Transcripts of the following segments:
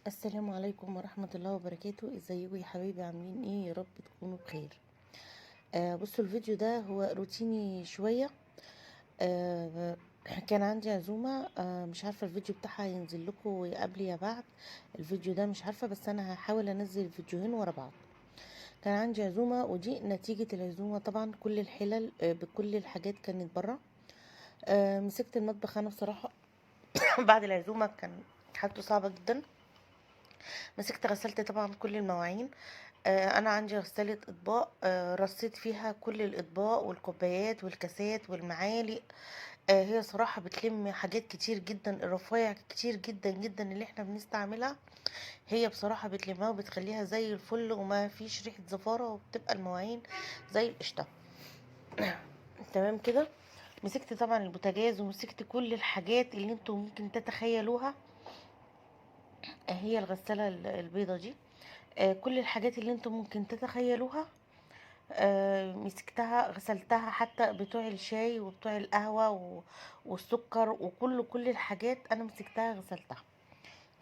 السلام عليكم ورحمة الله وبركاته. ازيكم يا حبايبي؟ عاملين ايه؟ يا رب تكونوا بخير. بصوا، الفيديو ده هو روتيني شوية. آه كان عندي عزومة. مش عارفة الفيديو بتاعها ينزل لكم يا قبل يا بعد. الفيديو ده مش عارفة، بس انا هحاول انزل فيديوهين ورا بعض. كان عندي عزومة، ودي نتيجة العزومة. طبعا كل الحلل بكل الحاجات كانت برا. مسكت المطبخ انا بصراحة. بعد العزومة كان حالته صعبة جدا. مسكت غسلت طبعا كل المواعين. انا عندي غسالة اطباق، رصيت فيها كل الاطباق والكوبايات والكاسات والمعالق. هي صراحة بتلم حاجات كتير جدا، الرفايع كتير جدا جدا اللي احنا بنستعملها. هي بصراحة بتلمها وبتخليها زي الفل، وما فيش ريحة زفارة، وبتبقى المواعين زي القشطة. تمام كده. مسكت طبعا البوتاجاز، ومسكت كل الحاجات اللي انتوا ممكن تتخيلوها. هي الغسالة البيضة دي. كل الحاجات اللي انتوا ممكن تتخيلوها. مسكتها غسلتها، حتى بتوع الشاي وبتوع القهوة والسكر وكل الحاجات انا مسكتها غسلتها.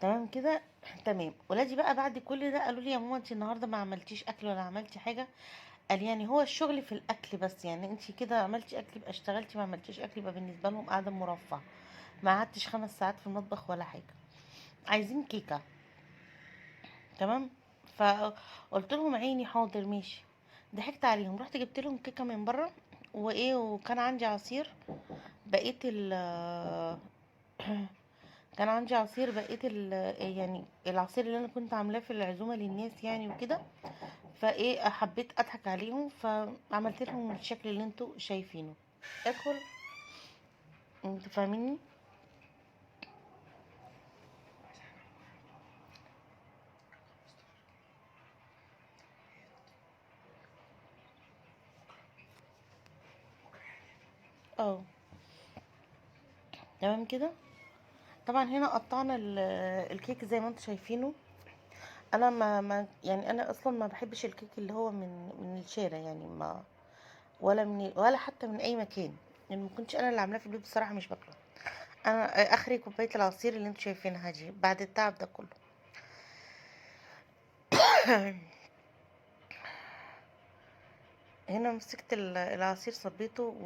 تمام كده. تمام. ولادي بقى بعد كل ده قالوا لي: يا ماما، انت النهارده ما عملتيش اكل ولا عملتي حاجه؟ قال يعني هو الشغل في الاكل بس، يعني انت كده عملتي اكل يبقى اشتغلتي، ما عملتيش اكل يبقى بالنسبه لهم قاعده مرفهه. ما قعدتش 5 ساعات في المطبخ ولا حاجه. عايزين كيكه. تمام. فقلت لهم: عيني، حاضر، ماشي. ضحكت عليهم، رحت جبت لهم كيكه من بره. وايه، وكان عندي عصير. بقيت ال كان عندي عصير، بقيت يعني العصير اللي انا كنت عاملاه في العزومه للناس يعني وكده. فايه، حبيت اضحك عليهم، فعملت لهم الشكل اللي انتوا شايفينه. ادخل. انتوا فاهميني؟ اه. تمام كده. طبعا هنا قطعنا الكيك زي ما انتوا شايفينه. انا ما يعني انا اصلا ما بحبش الكيك اللي هو من الشارع، يعني ما ولا حتى من اي مكان. يعني ما كنتش انا اللي عاملاه في البيت بصراحه، مش باكله. انا اخري كوبايه العصير اللي انتوا شايفينها دي بعد التعب ده كله. هنا مسكت العصير، صبيته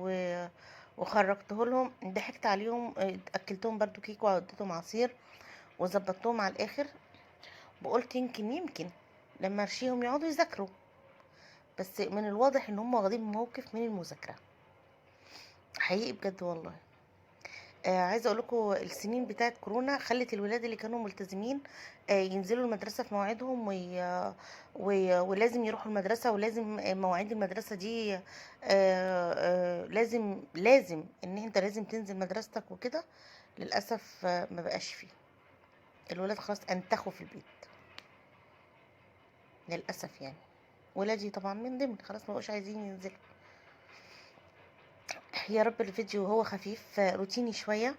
وخرجته لهم. ضحكت عليهم، اكلتهم برضو كيك واديتهم عصير وظبطتهم على الاخر. وقلت يمكن لما ارشيهم يقعدوا يذاكروا. بس من الواضح ان هم واخدين موقف من المذاكره. حقيقي بجد والله. عايزه اقول لكم السنين بتاعت كورونا خلت الولاد اللي كانوا ملتزمين ينزلوا المدرسه في مواعيدهم ولازم يروحوا المدرسه، ولازم مواعيد المدرسه دي. لازم ان انت لازم تنزل مدرستك وكده. للاسف ما بقاش فيه. الولاد خلاص انتخوا في البيت. للاسف يعني. ولادي طبعا من ضمن، خلاص ما بقوش عايزين ينزلوا. يا رب الفيديو هو خفيف، روتيني شويه.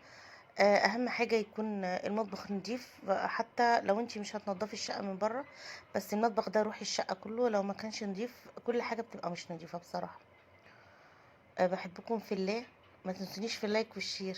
اهم حاجه يكون المطبخ نضيف، حتى لو انتي مش هتنضفي الشقه من بره. بس المطبخ ده روح الشقه كله، لو ما كانش نضيف كل حاجه بتبقى مش نضيفه بصراحه. بحبكم في الله. ما تنسونيش في اللايك والشير.